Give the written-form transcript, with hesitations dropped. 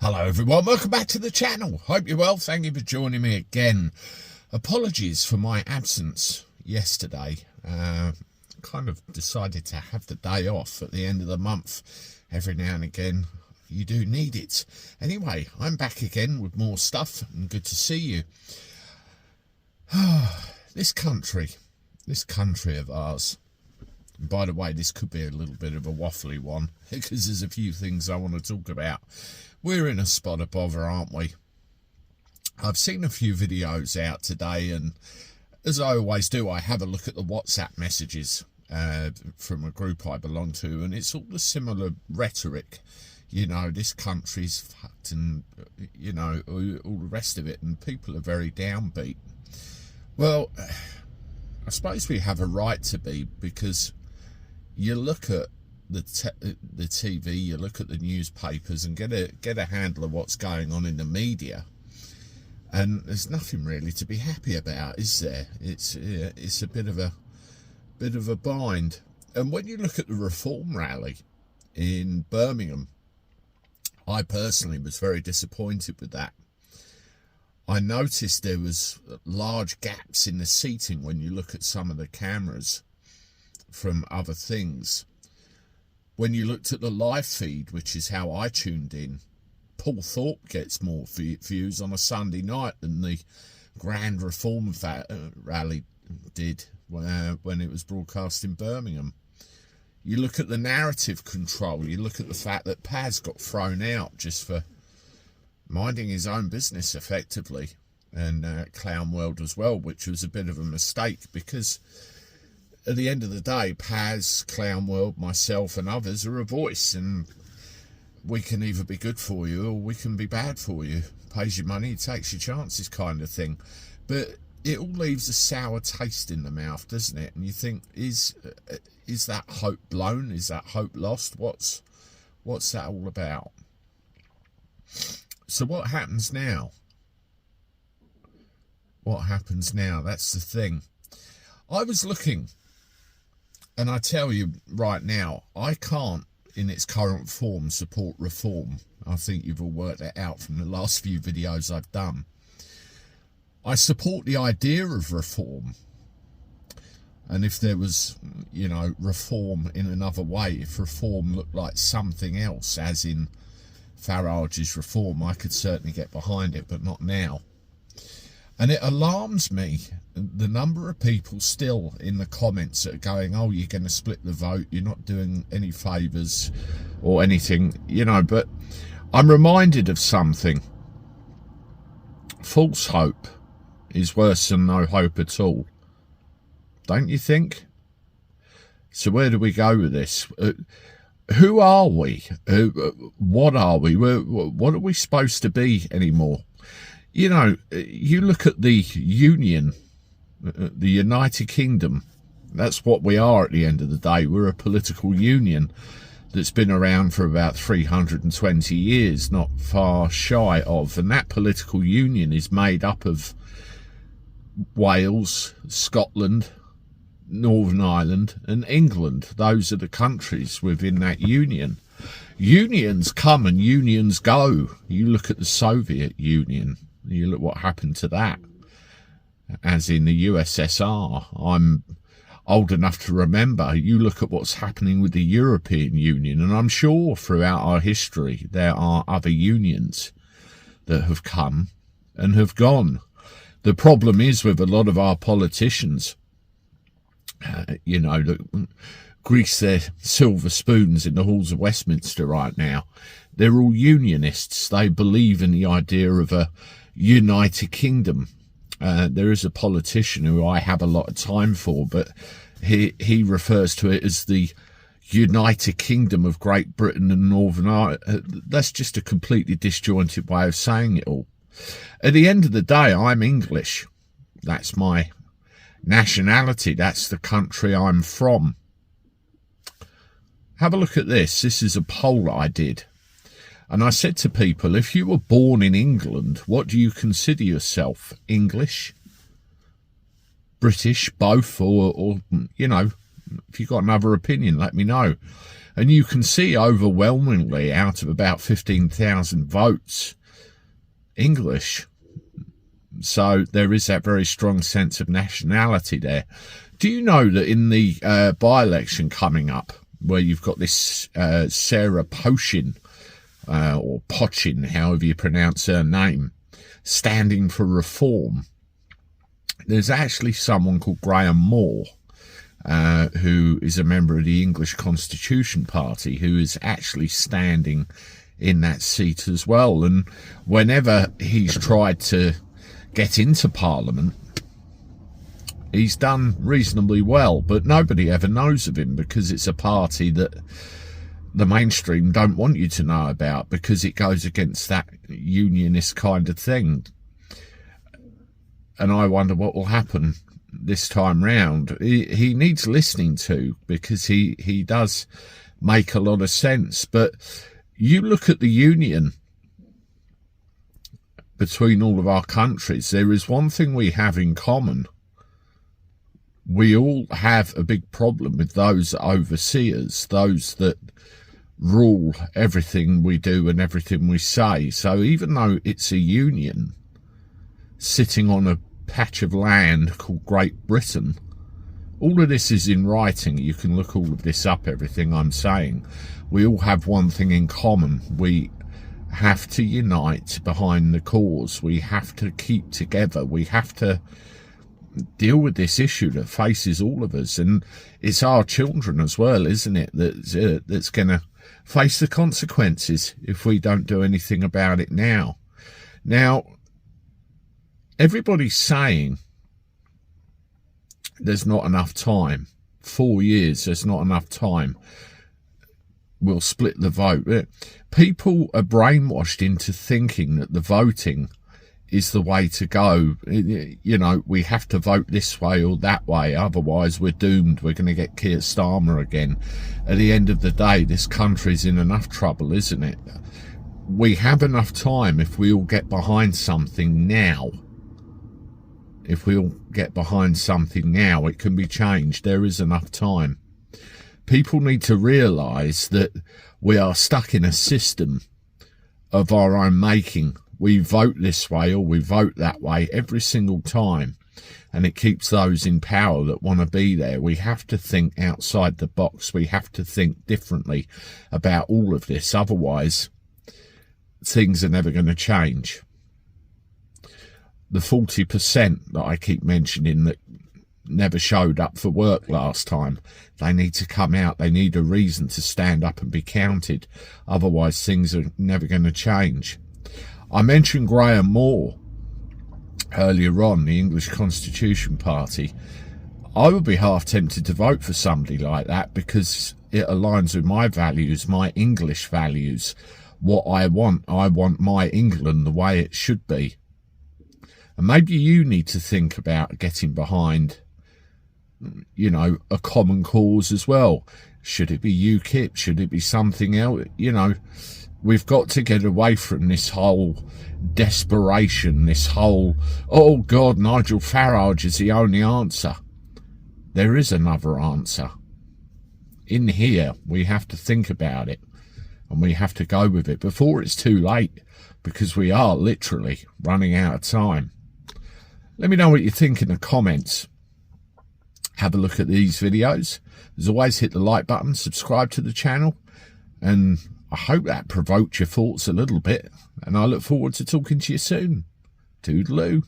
Hello everyone, welcome back to the channel. Hope you're well, thank you for joining me again. Apologies for my absence yesterday. Kind of decided to have the day off at the end of the month. Every now and again you do need it. Anyway, I'm back again with more stuff and good to see you. This country of ours. And by the way, this could be a little bit of a waffly one because there's a few things I want to talk about. We're in a spot of bother, aren't we? I've seen a few videos out today, and as I always do, I have a look at the WhatsApp messages from a group I belong to, and it's all the similar rhetoric. You know, this country's fucked and, you know, all the rest of it, and people are very downbeat. Well, I suppose we have a right to be, because you look at the TV, you look at the newspapers and get a handle of what's going on in the media, and there's nothing really to be happy about, is there? It's a bit of a bind. And when you look at the reform rally in Birmingham, I personally was very disappointed with that. I noticed there was large gaps in the seating when you look at some of the cameras from other things. When you looked at the live feed, which is how I tuned in, Paul Thorpe gets more views on a Sunday night than the Grand Reform rally did when it was broadcast in Birmingham. You look at the narrative control, you look at the fact that Paz got thrown out just for minding his own business effectively, and Clown World as well, which was a bit of a mistake, because at the end of the day, Paz, Clown World, myself and others are a voice, and we can either be good for you or we can be bad for you. Pays your money, takes your chances kind of thing. But it all leaves a sour taste in the mouth, doesn't it? And you think, is that hope blown? Is that hope lost? What's that all about? So what happens now? What happens now? That's the thing. I was looking, and I tell you right now, I can't, in its current form, support reform. I think you've all worked that out from the last few videos I've done. I support the idea of reform. And if there was, you know, reform in another way, if reform looked like something else, as in Farage's reform, I could certainly get behind it, but not now. And it alarms me, the number of people still in the comments that are going, oh, you're going to split the vote, you're not doing any favours or anything, you know. But I'm reminded of something. False hope is worse than no hope at all. Don't you think? So where do we go with this? Who are we? What are we? What are we supposed to be anymore? You know, you look at the Union, the United Kingdom, that's what we are at the end of the day. We're a political union that's been around for about 320 years, not far shy of. And that political union is made up of Wales, Scotland, Northern Ireland and England. Those are the countries within that union. Unions come and unions go. You look at the Soviet Union, you look what happened to that, as in the USSR. I'm old enough to remember. You look at what's happening with the European Union, and I'm sure throughout our history there are other unions that have come and have gone. The problem is with a lot of our politicians, you know, that grease their silver spoons in the halls of Westminster right now. They're all unionists. They believe in the idea of a United Kingdom. There is a politician who I have a lot of time for, but he refers to it as the United Kingdom of Great Britain and Northern Ireland. That's just a completely disjointed way of saying it all. At the end of the day, I'm English. That's my nationality. That's the country I'm from. Have a look at this. This is a poll I did. And I said to people, if you were born in England, what do you consider yourself? English? British? Both? Or you know, if you've got another opinion, let me know. And you can see overwhelmingly out of about 15,000 votes, English. So there is that very strong sense of nationality there. Do you know that in the by-election coming up, where you've got this Sarah Pochin, or Pochin, however you pronounce her name, standing for reform, there's actually someone called Graham Moore, who is a member of the English Constitution Party, who is actually standing in that seat as well. And whenever he's tried to get into Parliament, he's done reasonably well, but nobody ever knows of him because it's a party that the mainstream don't want you to know about, because it goes against that unionist kind of thing. And I wonder what will happen this time round. He needs listening to, because he does make a lot of sense. But you look at the union between all of our countries, there is one thing we have in common. We all have a big problem with those that oversee us, those that rule everything we do and everything we say. So even though it's a union sitting on a patch of land called Great Britain, all of this is in writing. You can look all of this up, everything I'm saying. We all have one thing in common. We have to unite behind the cause. We have to keep together. We have to deal with this issue that faces all of us, and it's our children as well, isn't it, that's going to face the consequences if we don't do anything about it now. Now, everybody's saying there's not enough time. 4 years, there's not enough time. We'll split the vote. People are brainwashed into thinking that the voting is the way to go. You know, we have to vote this way or that way, otherwise we're doomed. We're going to get Keir Starmer again. At the end of the day, this country's in enough trouble, isn't it? We have enough time if we all get behind something now. If we all get behind something now, it can be changed. There is enough time. People need to realise that we are stuck in a system of our own making. We vote this way or we vote that way every single time, and it keeps those in power that want to be there. We have to think outside the box. We have to think differently about all of this. Otherwise, things are never going to change. The 40% that I keep mentioning that never showed up for work last time, they need to come out. They need a reason to stand up and be counted. Otherwise, things are never going to change. I mentioned Graham Moore earlier on, the English Constitution Party. I would be half tempted to vote for somebody like that because it aligns with my values, my English values, what I want. I want my England the way it should be. And maybe you need to think about getting behind, you know, a common cause as well. Should it be UKIP? Should it be something else? You know, we've got to get away from this whole desperation, this whole, oh God, Nigel Farage is the only answer. There is another answer. In here, we have to think about it and we have to go with it before it's too late, because we are literally running out of time. Let me know what you think in the comments. Have a look at these videos. As always, hit the like button, subscribe to the channel, and I hope that provoked your thoughts a little bit, and I look forward to talking to you soon. Toodaloo.